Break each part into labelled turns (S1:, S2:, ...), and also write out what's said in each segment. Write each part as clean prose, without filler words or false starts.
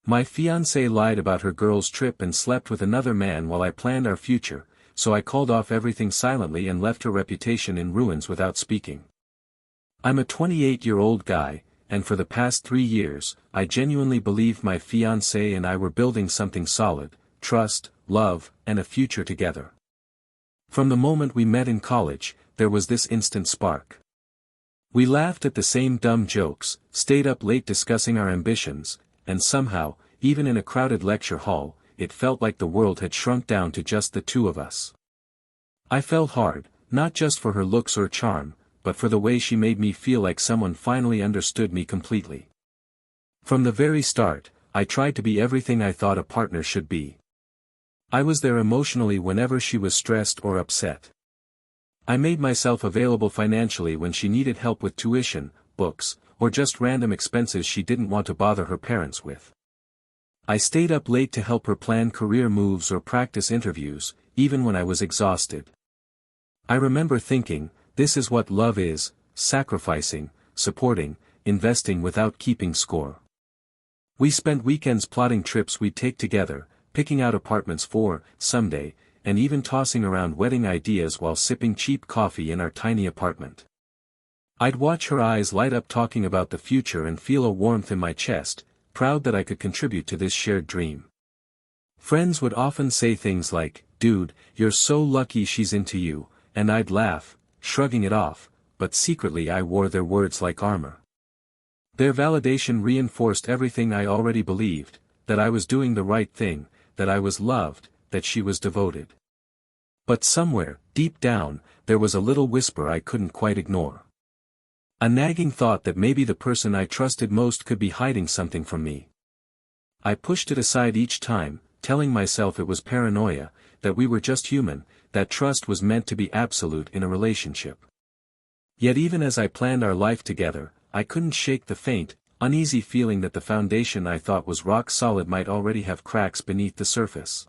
S1: My fiancée lied about her girl's trip and slept with another man while I planned our future, so I called off everything silently and left her reputation in ruins without speaking. I'm a 28-year-old guy, and for the past 3 years, I genuinely believed my fiancée and I were building something solid: trust, love, and a future together. From the moment we met in college, there was this instant spark. We laughed at the same dumb jokes, stayed up late discussing our ambitions, and somehow, even in a crowded lecture hall, it felt like the world had shrunk down to just the two of us. I fell hard, not just for her looks or charm, but for the way she made me feel like someone finally understood me completely. From the very start, I tried to be everything I thought a partner should be. I was there emotionally whenever she was stressed or upset. I made myself available financially when she needed help with tuition, books, or just random expenses she didn't want to bother her parents with. I stayed up late to help her plan career moves or practice interviews, even when I was exhausted. I remember thinking, this is what love is: sacrificing, supporting, investing without keeping score. We spent weekends plotting trips we'd take together, picking out apartments for someday, and even tossing around wedding ideas while sipping cheap coffee in our tiny apartment. I'd watch her eyes light up talking about the future and feel a warmth in my chest, proud that I could contribute to this shared dream. Friends would often say things like, "Dude, you're so lucky she's into you," and I'd laugh, shrugging it off, but secretly I wore their words like armor. Their validation reinforced everything I already believed: that I was doing the right thing, that I was loved, that she was devoted. But somewhere, deep down, there was a little whisper I couldn't quite ignore. A nagging thought that maybe the person I trusted most could be hiding something from me. I pushed it aside each time, telling myself it was paranoia, that we were just human, that trust was meant to be absolute in a relationship. Yet even as I planned our life together, I couldn't shake the faint, uneasy feeling that the foundation I thought was rock solid might already have cracks beneath the surface.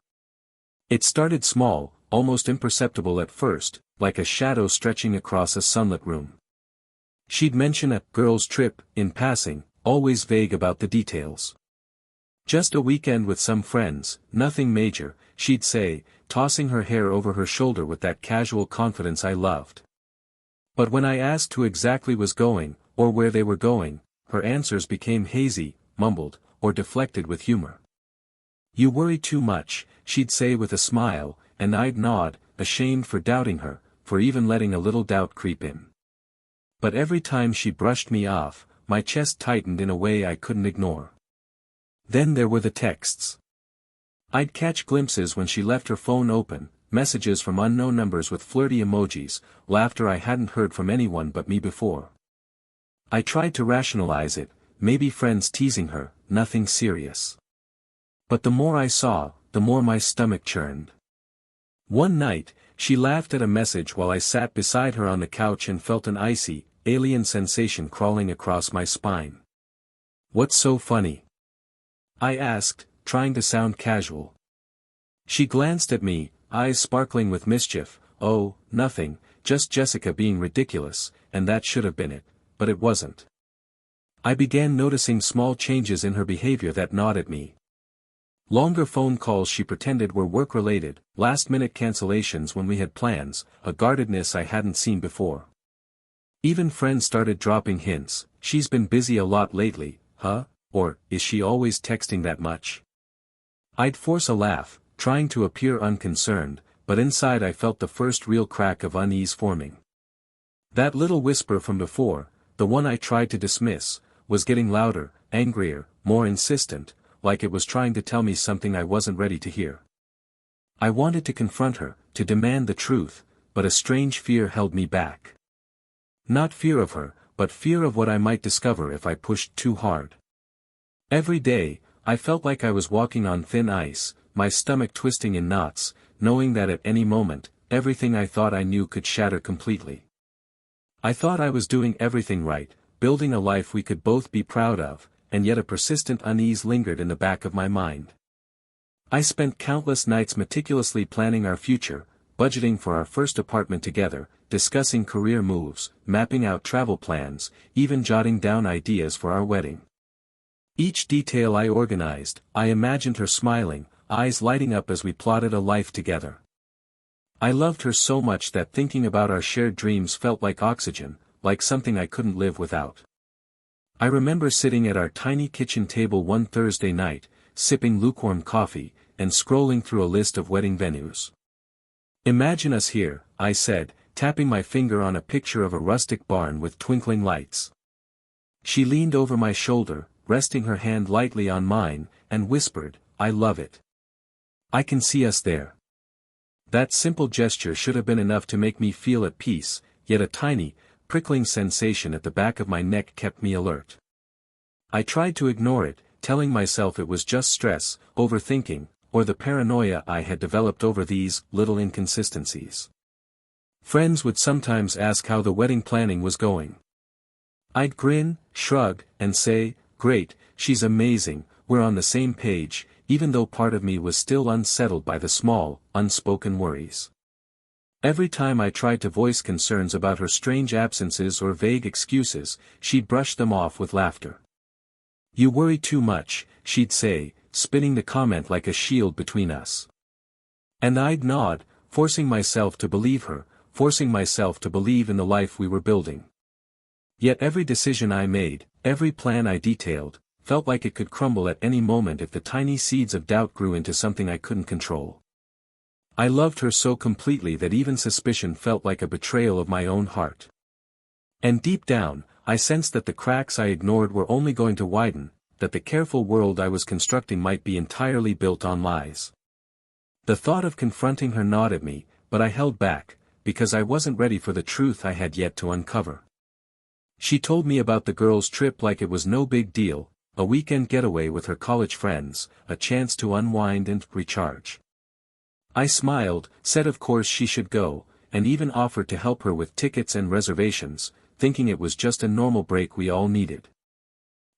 S1: It started small, almost imperceptible at first, like a shadow stretching across a sunlit room. She'd mention a girl's trip, in passing, always vague about the details. Just a weekend with some friends, nothing major, she'd say, tossing her hair over her shoulder with that casual confidence I loved. But when I asked who exactly was going, or where they were going, her answers became hazy, mumbled, or deflected with humor. "You worry too much," she'd say with a smile, and I'd nod, ashamed for doubting her, for even letting a little doubt creep in. But every time she brushed me off, my chest tightened in a way I couldn't ignore. Then there were the texts. I'd catch glimpses when she left her phone open, messages from unknown numbers with flirty emojis, laughter I hadn't heard from anyone but me before. I tried to rationalize it, maybe friends teasing her, nothing serious. But the more I saw, the more my stomach churned. One night, she laughed at a message while I sat beside her on the couch and felt an icy, alien sensation crawling across my spine. "What's so funny?" I asked, trying to sound casual. She glanced at me, eyes sparkling with mischief. "Oh, nothing, just Jessica being ridiculous, and that should have been it, but it wasn't." I began noticing small changes in her behavior that gnawed at me. Longer phone calls she pretended were work-related, last-minute cancellations when we had plans, a guardedness I hadn't seen before. Even friends started dropping hints: "She's been busy a lot lately, huh?" Or, "Is she always texting that much?" I'd force a laugh, trying to appear unconcerned, but inside I felt the first real crack of unease forming. That little whisper from before, the one I tried to dismiss, was getting louder, angrier, more insistent, like it was trying to tell me something I wasn't ready to hear. I wanted to confront her, to demand the truth, but a strange fear held me back. Not fear of her, but fear of what I might discover if I pushed too hard. Every day, I felt like I was walking on thin ice, my stomach twisting in knots, knowing that at any moment, everything I thought I knew could shatter completely. I thought I was doing everything right, building a life we could both be proud of, and yet a persistent unease lingered in the back of my mind. I spent countless nights meticulously planning our future, budgeting for our first apartment together, discussing career moves, mapping out travel plans, even jotting down ideas for our wedding. Each detail I organized, I imagined her smiling, eyes lighting up as we plotted a life together. I loved her so much that thinking about our shared dreams felt like oxygen, like something I couldn't live without. I remember sitting at our tiny kitchen table one Thursday night, sipping lukewarm coffee, and scrolling through a list of wedding venues. "Imagine us here," I said, tapping my finger on a picture of a rustic barn with twinkling lights. She leaned over my shoulder, resting her hand lightly on mine, and whispered, "I love it. I can see us there." That simple gesture should have been enough to make me feel at peace, yet a tiny, prickling sensation at the back of my neck kept me alert. I tried to ignore it, telling myself it was just stress, overthinking, or the paranoia I had developed over these little inconsistencies. Friends would sometimes ask how the wedding planning was going. I'd grin, shrug, and say, "Great, she's amazing, we're on the same page," even though part of me was still unsettled by the small, unspoken worries. Every time I tried to voice concerns about her strange absences or vague excuses, she'd brush them off with laughter. "You worry too much," she'd say, spinning the comment like a shield between us. And I'd nod, forcing myself to believe her, forcing myself to believe in the life we were building. Yet every decision I made, every plan I detailed, felt like it could crumble at any moment if the tiny seeds of doubt grew into something I couldn't control. I loved her so completely that even suspicion felt like a betrayal of my own heart. And deep down, I sensed that the cracks I ignored were only going to widen, that the careful world I was constructing might be entirely built on lies. The thought of confronting her gnawed at me, but I held back, because I wasn't ready for the truth I had yet to uncover. She told me about the girls' trip like it was no big deal, a weekend getaway with her college friends, a chance to unwind and recharge. I smiled, said of course she should go, and even offered to help her with tickets and reservations, thinking it was just a normal break we all needed.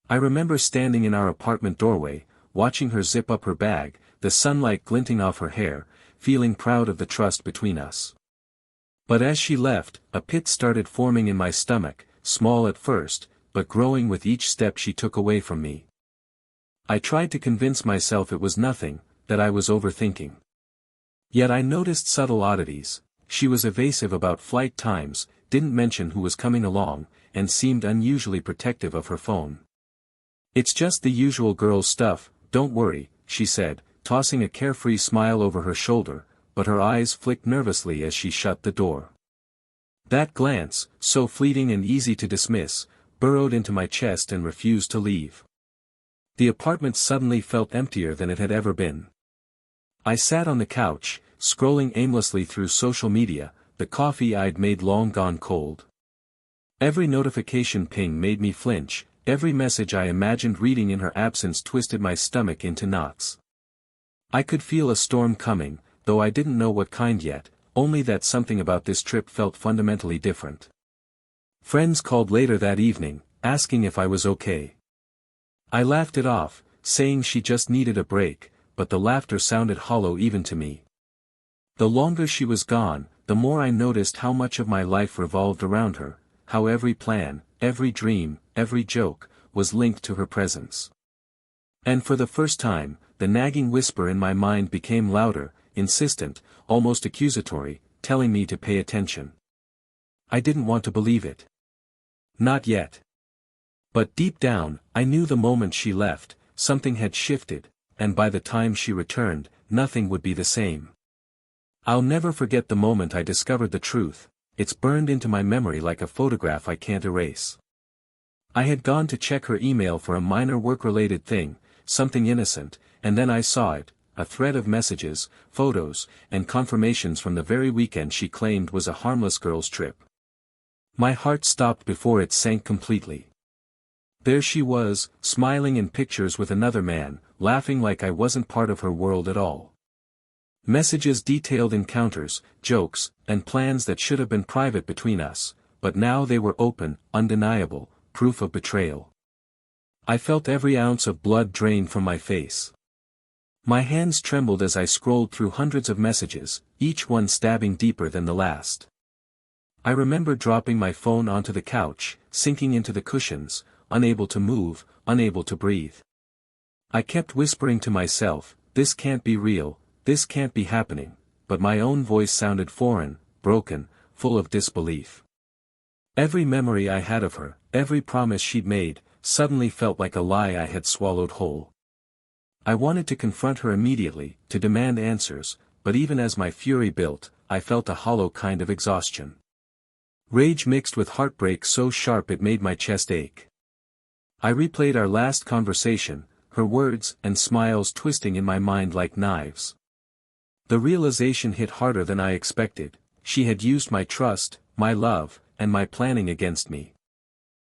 S1: I remember standing in our apartment doorway, watching her zip up her bag, the sunlight glinting off her hair, feeling proud of the trust between us. But as she left, a pit started forming in my stomach, small at first, but growing with each step she took away from me. I tried to convince myself it was nothing, that I was overthinking. Yet I noticed subtle oddities. She was evasive about flight times, didn't mention who was coming along, and seemed unusually protective of her phone. "It's just the usual girls' stuff, don't worry," she said, tossing a carefree smile over her shoulder, but her eyes flicked nervously as she shut the door. That glance, so fleeting and easy to dismiss, burrowed into my chest and refused to leave. The apartment suddenly felt emptier than it had ever been. I sat on the couch, scrolling aimlessly through social media, the coffee I'd made long gone cold. Every notification ping made me flinch, every message I imagined reading in her absence twisted my stomach into knots. I could feel a storm coming, though I didn't know what kind yet, only that something about this trip felt fundamentally different. Friends called later that evening, asking if I was okay. I laughed it off, saying she just needed a break, but the laughter sounded hollow even to me. The longer she was gone, the more I noticed how much of my life revolved around her, how every plan, every dream, every joke, was linked to her presence. And for the first time, the nagging whisper in my mind became louder, insistent, almost accusatory, telling me to pay attention. I didn't want to believe it. Not yet. But deep down, I knew the moment she left, something had shifted, and by the time she returned, nothing would be the same. I'll never forget the moment I discovered the truth. It's burned into my memory like a photograph I can't erase. I had gone to check her email for a minor work-related thing, something innocent, and then I saw it, a thread of messages, photos, and confirmations from the very weekend she claimed was a harmless girls' trip. My heart stopped before it sank completely. There she was, smiling in pictures with another man, laughing like I wasn't part of her world at all. Messages detailed encounters, jokes, and plans that should have been private between us, but now they were open, undeniable, proof of betrayal. I felt every ounce of blood drain from my face. My hands trembled as I scrolled through hundreds of messages, each one stabbing deeper than the last. I remember dropping my phone onto the couch, sinking into the cushions, unable to move, unable to breathe. I kept whispering to myself, this can't be real, this can't be happening, but my own voice sounded foreign, broken, full of disbelief. Every memory I had of her, every promise she'd made, suddenly felt like a lie I had swallowed whole. I wanted to confront her immediately, to demand answers, but even as my fury built, I felt a hollow kind of exhaustion. Rage mixed with heartbreak so sharp it made my chest ache. I replayed our last conversation, her words and smiles twisting in my mind like knives. The realization hit harder than I expected. She had used my trust, my love, and my planning against me.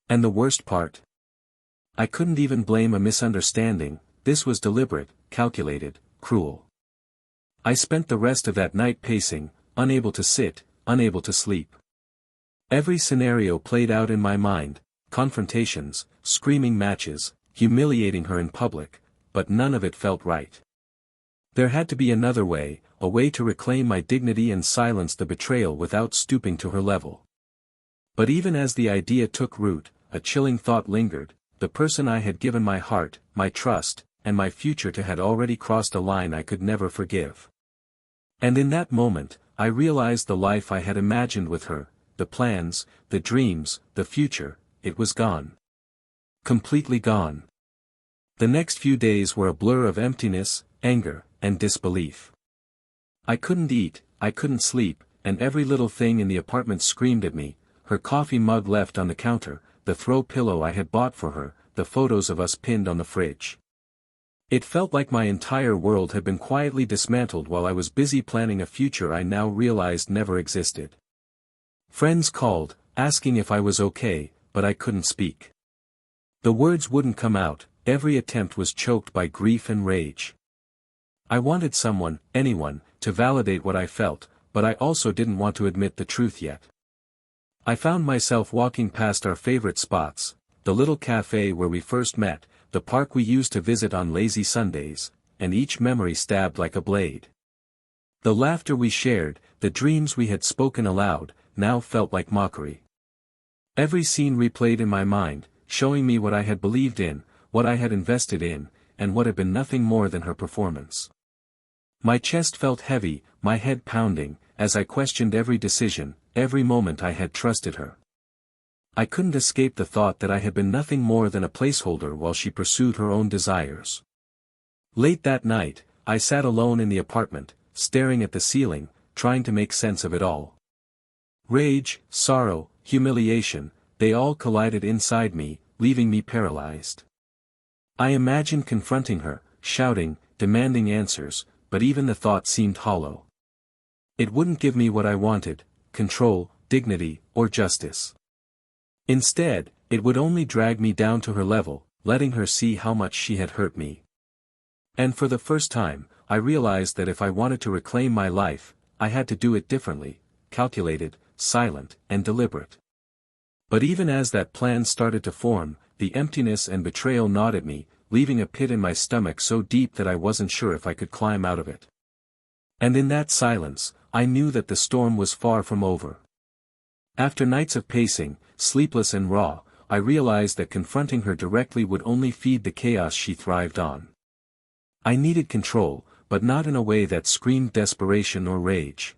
S1: And the worst part? I couldn't even blame a misunderstanding. This was deliberate, calculated, cruel. I spent the rest of that night pacing, unable to sit, unable to sleep. Every scenario played out in my mind, confrontations, screaming matches, humiliating her in public, but none of it felt right. There had to be another way, a way to reclaim my dignity and silence the betrayal without stooping to her level. But even as the idea took root, a chilling thought lingered. The person I had given my heart, my trust, and my future to had already crossed a line I could never forgive. And in that moment, I realized the life I had imagined with her, the plans, the dreams, the future, it was gone. Completely gone. The next few days were a blur of emptiness, anger, and disbelief. I couldn't eat, I couldn't sleep, and every little thing in the apartment screamed at me, her coffee mug left on the counter, the throw pillow I had bought for her, the photos of us pinned on the fridge. It felt like my entire world had been quietly dismantled while I was busy planning a future I now realized never existed. Friends called, asking if I was okay, but I couldn't speak. The words wouldn't come out, every attempt was choked by grief and rage. I wanted someone, anyone, to validate what I felt, but I also didn't want to admit the truth yet. I found myself walking past our favorite spots, the little cafe where we first met, the park we used to visit on lazy Sundays, and each memory stabbed like a blade. The laughter we shared, the dreams we had spoken aloud, now felt like mockery. Every scene replayed in my mind, showing me what I had believed in, what I had invested in, and what had been nothing more than her performance. My chest felt heavy, my head pounding, as I questioned every decision, every moment I had trusted her. I couldn't escape the thought that I had been nothing more than a placeholder while she pursued her own desires. Late that night, I sat alone in the apartment, staring at the ceiling, trying to make sense of it all. Rage, sorrow, humiliation, they all collided inside me, leaving me paralyzed. I imagined confronting her, shouting, demanding answers, but even the thought seemed hollow. It wouldn't give me what I wanted, control, dignity, or justice. Instead, it would only drag me down to her level, letting her see how much she had hurt me. And for the first time, I realized that if I wanted to reclaim my life, I had to do it differently, calculated, silent, and deliberate. But even as that plan started to form, the emptiness and betrayal gnawed at me, leaving a pit in my stomach so deep that I wasn't sure if I could climb out of it. And in that silence, I knew that the storm was far from over. After nights of pacing, sleepless and raw, I realized that confronting her directly would only feed the chaos she thrived on. I needed control, but not in a way that screamed desperation or rage.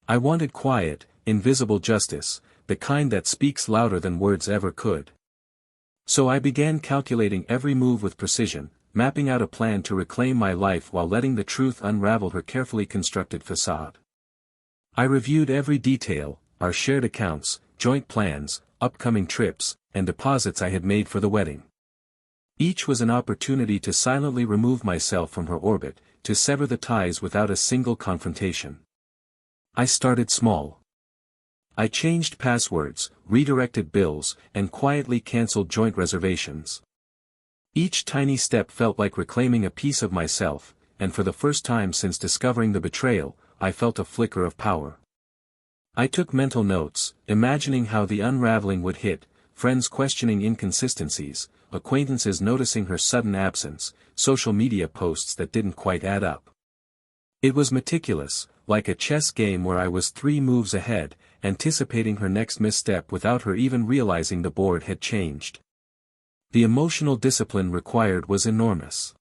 S1: I wanted quiet, invisible justice, the kind that speaks louder than words ever could. So I began calculating every move with precision, mapping out a plan to reclaim my life while letting the truth unravel her carefully constructed facade. I reviewed every detail, our shared accounts, joint plans, upcoming trips, and deposits I had made for the wedding. Each was an opportunity to silently remove myself from her orbit, to sever the ties without a single confrontation. I started small. I changed passwords, redirected bills, and quietly canceled joint reservations. Each tiny step felt like reclaiming a piece of myself, and for the first time since discovering the betrayal, I felt a flicker of power. I took mental notes, imagining how the unraveling would hit, friends questioning inconsistencies, acquaintances noticing her sudden absence, social media posts that didn't quite add up. It was meticulous, like a chess game where I was 3 moves ahead, anticipating her next misstep without her even realizing the board had changed. The emotional discipline required was enormous.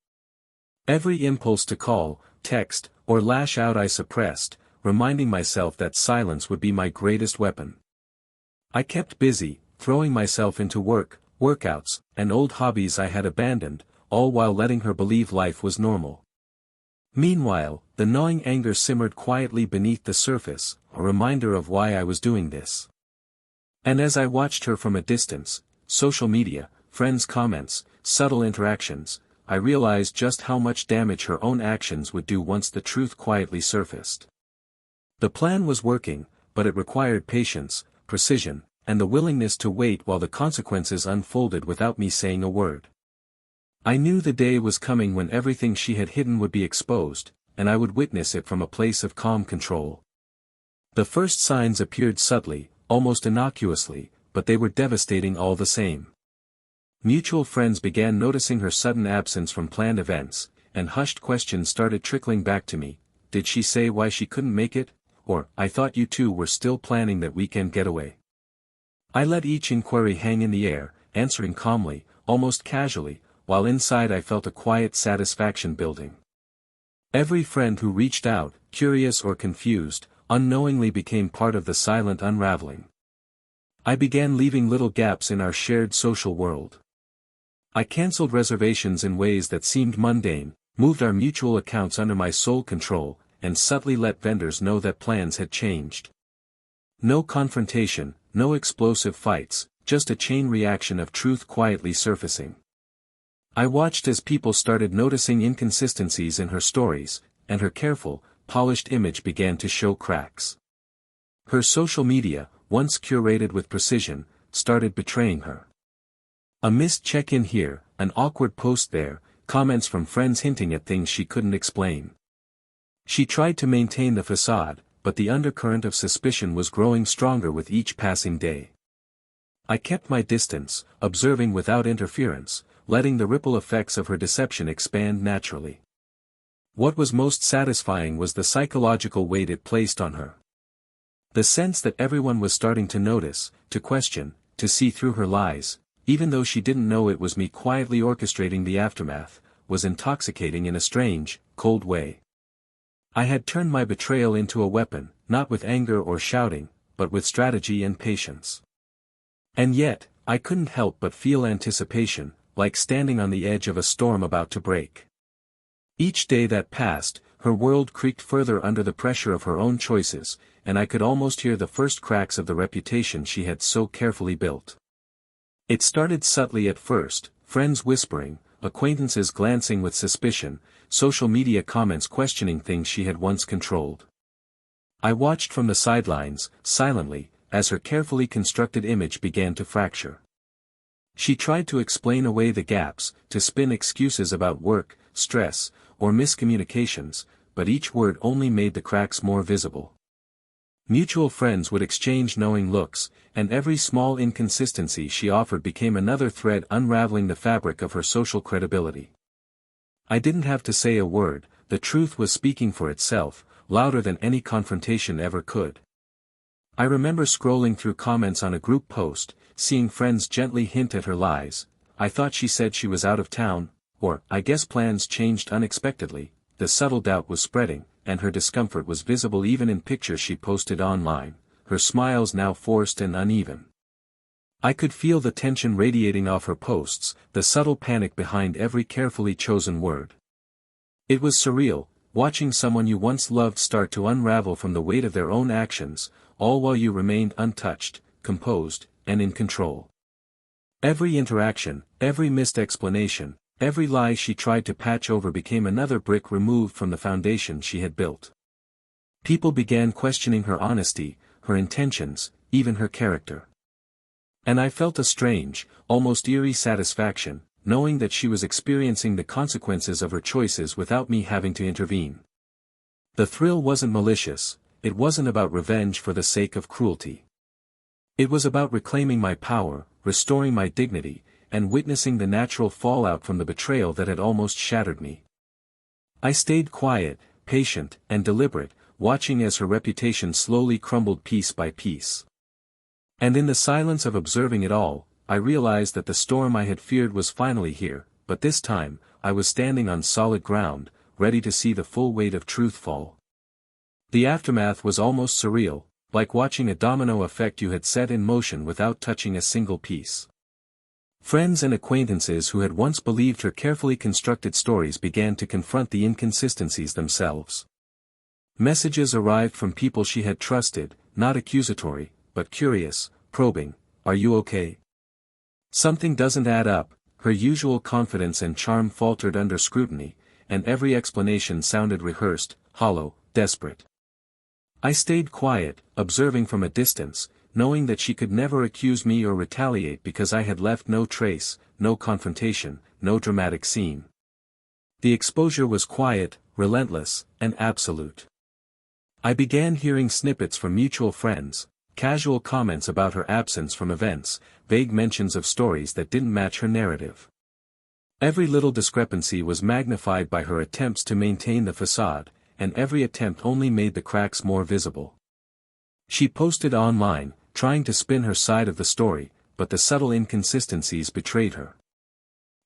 S1: Every impulse to call, text, or lash out I suppressed, reminding myself that silence would be my greatest weapon. I kept busy, throwing myself into work, workouts, and old hobbies I had abandoned, all while letting her believe life was normal. Meanwhile, the gnawing anger simmered quietly beneath the surface, a reminder of why I was doing this. And as I watched her from a distance, social media, friends' comments, subtle interactions, I realized just how much damage her own actions would do once the truth quietly surfaced. The plan was working, but it required patience, precision, and the willingness to wait while the consequences unfolded without me saying a word. I knew the day was coming when everything she had hidden would be exposed, and I would witness it from a place of calm control. The first signs appeared subtly, almost innocuously, but they were devastating all the same. Mutual friends began noticing her sudden absence from planned events, and hushed questions started trickling back to me. Did she say why she couldn't make it? Or, I thought you two were still planning that weekend getaway. I let each inquiry hang in the air, answering calmly, almost casually, while inside I felt a quiet satisfaction building. Every friend who reached out, curious or confused, unknowingly became part of the silent unraveling. I began leaving little gaps in our shared social world. I canceled reservations in ways that seemed mundane, moved our mutual accounts under my sole control, and subtly let vendors know that plans had changed. No confrontation, no explosive fights, just a chain reaction of truth quietly surfacing. I watched as people started noticing inconsistencies in her stories, and her careful, polished image began to show cracks. Her social media, once curated with precision, started betraying her. A missed check-in here, an awkward post there, comments from friends hinting at things she couldn't explain. She tried to maintain the facade, but the undercurrent of suspicion was growing stronger with each passing day. I kept my distance, observing without interference, letting the ripple effects of her deception expand naturally. What was most satisfying was the psychological weight it placed on her. The sense that everyone was starting to notice, to question, to see through her lies, even though she didn't know it was me quietly orchestrating the aftermath, was intoxicating in a strange, cold way. I had turned my betrayal into a weapon, not with anger or shouting, but with strategy and patience. And yet, I couldn't help but feel anticipation, like standing on the edge of a storm about to break. Each day that passed, her world creaked further under the pressure of her own choices, and I could almost hear the first cracks of the reputation she had so carefully built. It started subtly at first, friends whispering, acquaintances glancing with suspicion, social media comments questioning things she had once controlled. I watched from the sidelines, silently, as her carefully constructed image began to fracture. She tried to explain away the gaps, to spin excuses about work, stress, or miscommunications, but each word only made the cracks more visible. Mutual friends would exchange knowing looks, and every small inconsistency she offered became another thread unraveling the fabric of her social credibility. I didn't have to say a word, the truth was speaking for itself, louder than any confrontation ever could. I remember scrolling through comments on a group post, seeing friends gently hint at her lies. I thought she said she was out of town, or, I guess plans changed unexpectedly. The subtle doubt was spreading, and her discomfort was visible even in pictures she posted online, her smiles now forced and uneven. I could feel the tension radiating off her posts, the subtle panic behind every carefully chosen word. It was surreal, watching someone you once loved start to unravel from the weight of their own actions, all while you remained untouched, composed, and in control. Every interaction, every missed explanation, every lie she tried to patch over became another brick removed from the foundation she had built. People began questioning her honesty, her intentions, even her character. And I felt a strange, almost eerie satisfaction, knowing that she was experiencing the consequences of her choices without me having to intervene. The thrill wasn't malicious, it wasn't about revenge for the sake of cruelty. It was about reclaiming my power, restoring my dignity, and witnessing the natural fallout from the betrayal that had almost shattered me. I stayed quiet, patient, and deliberate, watching as her reputation slowly crumbled piece by piece. And in the silence of observing it all, I realized that the storm I had feared was finally here, but this time, I was standing on solid ground, ready to see the full weight of truth fall. The aftermath was almost surreal, like watching a domino effect you had set in motion without touching a single piece. Friends and acquaintances who had once believed her carefully constructed stories began to confront the inconsistencies themselves. Messages arrived from people she had trusted, not accusatory, but curious, probing, "Are you okay? Something doesn't add up." Her usual confidence and charm faltered under scrutiny, and every explanation sounded rehearsed, hollow, desperate. I stayed quiet, observing from a distance, knowing that she could never accuse me or retaliate because I had left no trace, no confrontation, no dramatic scene. The exposure was quiet, relentless, and absolute. I began hearing snippets from mutual friends, casual comments about her absence from events, vague mentions of stories that didn't match her narrative. Every little discrepancy was magnified by her attempts to maintain the facade, and every attempt only made the cracks more visible. She posted online, trying to spin her side of the story, but the subtle inconsistencies betrayed her.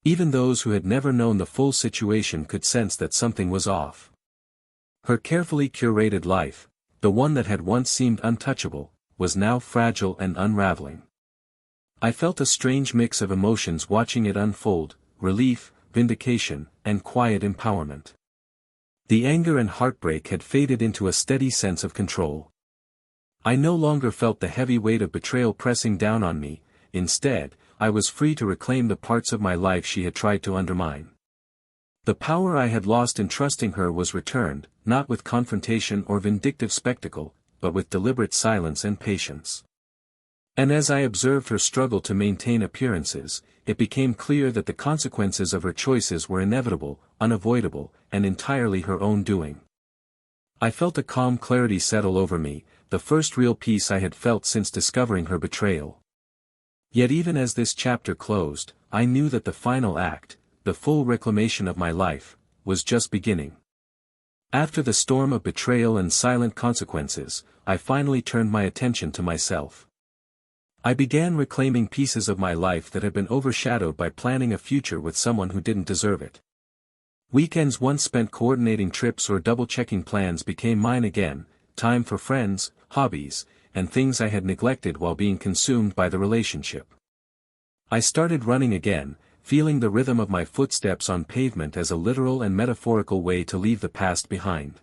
S1: Even those who had never known the full situation could sense that something was off. Her carefully curated life, the one that had once seemed untouchable, was now fragile and unraveling. I felt a strange mix of emotions watching it unfold: relief, vindication, and quiet empowerment. The anger and heartbreak had faded into a steady sense of control. I no longer felt the heavy weight of betrayal pressing down on me. Instead, I was free to reclaim the parts of my life she had tried to undermine. The power I had lost in trusting her was returned, not with confrontation or vindictive spectacle, but with deliberate silence and patience. And as I observed her struggle to maintain appearances, it became clear that the consequences of her choices were inevitable, unavoidable, and entirely her own doing. I felt a calm clarity settle over me, the first real peace I had felt since discovering her betrayal. Yet even as this chapter closed, I knew that the final act, the full reclamation of my life, was just beginning. After the storm of betrayal and silent consequences, I finally turned my attention to myself. I began reclaiming pieces of my life that had been overshadowed by planning a future with someone who didn't deserve it. Weekends once spent coordinating trips or double-checking plans became mine again, time for friends, hobbies, and things I had neglected while being consumed by the relationship. I started running again, feeling the rhythm of my footsteps on pavement as a literal and metaphorical way to leave the past behind.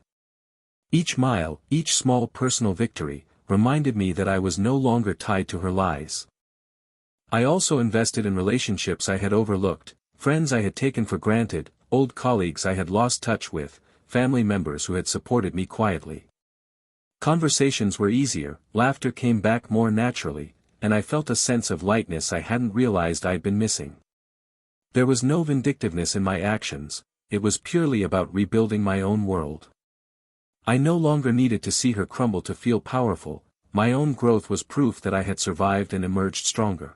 S1: Each mile, each small personal victory, reminded me that I was no longer tied to her lies. I also invested in relationships I had overlooked, friends I had taken for granted, old colleagues I had lost touch with, family members who had supported me quietly. Conversations were easier, laughter came back more naturally, and I felt a sense of lightness I hadn't realized I'd been missing. There was no vindictiveness in my actions, it was purely about rebuilding my own world. I no longer needed to see her crumble to feel powerful, my own growth was proof that I had survived and emerged stronger.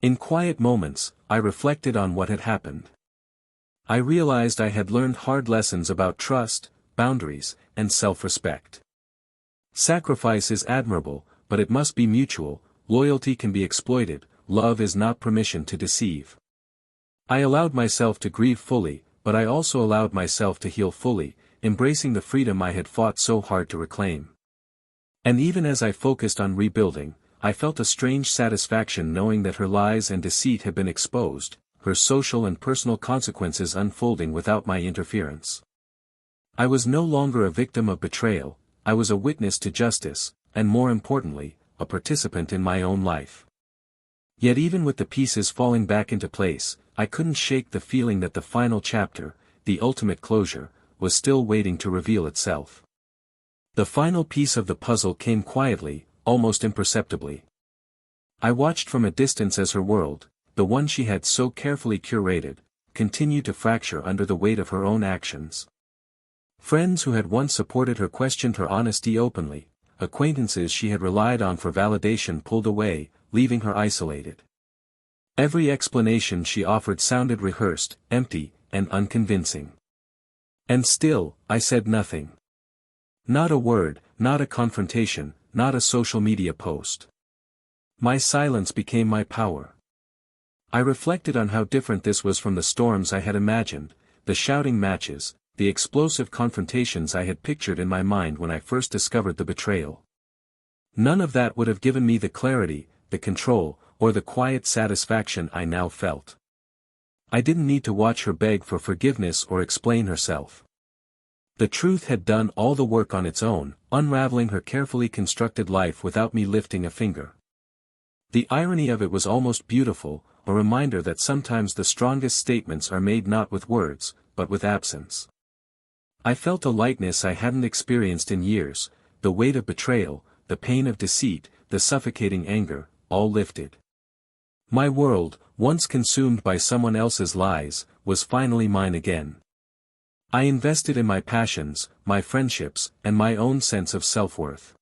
S1: In quiet moments, I reflected on what had happened. I realized I had learned hard lessons about trust, boundaries, and self-respect. Sacrifice is admirable, but it must be mutual, loyalty can be exploited, love is not permission to deceive. I allowed myself to grieve fully, but I also allowed myself to heal fully, embracing the freedom I had fought so hard to reclaim. And even as I focused on rebuilding, I felt a strange satisfaction knowing that her lies and deceit had been exposed, her social and personal consequences unfolding without my interference. I was no longer a victim of betrayal, I was a witness to justice, and more importantly, a participant in my own life. Yet even with the pieces falling back into place, I couldn't shake the feeling that the final chapter, the ultimate closure, was still waiting to reveal itself. The final piece of the puzzle came quietly, almost imperceptibly. I watched from a distance as her world, the one she had so carefully curated, continued to fracture under the weight of her own actions. Friends who had once supported her questioned her honesty openly, acquaintances she had relied on for validation pulled away, leaving her isolated. Every explanation she offered sounded rehearsed, empty, and unconvincing. And still, I said nothing. Not a word, not a confrontation, not a social media post. My silence became my power. I reflected on how different this was from the storms I had imagined, the shouting matches, the explosive confrontations I had pictured in my mind when I first discovered the betrayal. None of that would have given me the clarity, the control, or the quiet satisfaction I now felt. I didn't need to watch her beg for forgiveness or explain herself. The truth had done all the work on its own, unraveling her carefully constructed life without me lifting a finger. The irony of it was almost beautiful, a reminder that sometimes the strongest statements are made not with words, but with absence. I felt a lightness I hadn't experienced in years, the weight of betrayal, the pain of deceit, the suffocating anger, all lifted. My world, once consumed by someone else's lies, was finally mine again. I invested in my passions, my friendships, and my own sense of self-worth.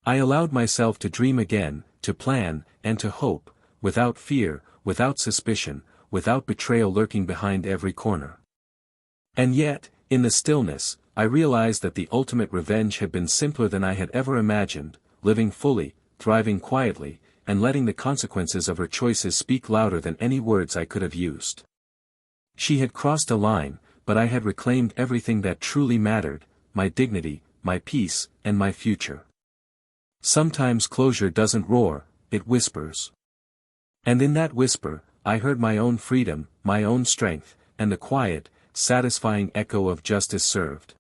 S1: I allowed myself to dream again, to plan, and to hope, without fear, without suspicion, without betrayal lurking behind every corner. And yet, in the stillness, I realized that the ultimate revenge had been simpler than I had ever imagined, living fully, thriving quietly, and letting the consequences of her choices speak louder than any words I could have used. She had crossed a line, but I had reclaimed everything that truly mattered, my dignity, my peace, and my future. Sometimes closure doesn't roar, it whispers. And in that whisper, I heard my own freedom, my own strength, and the quiet, satisfying echo of justice served.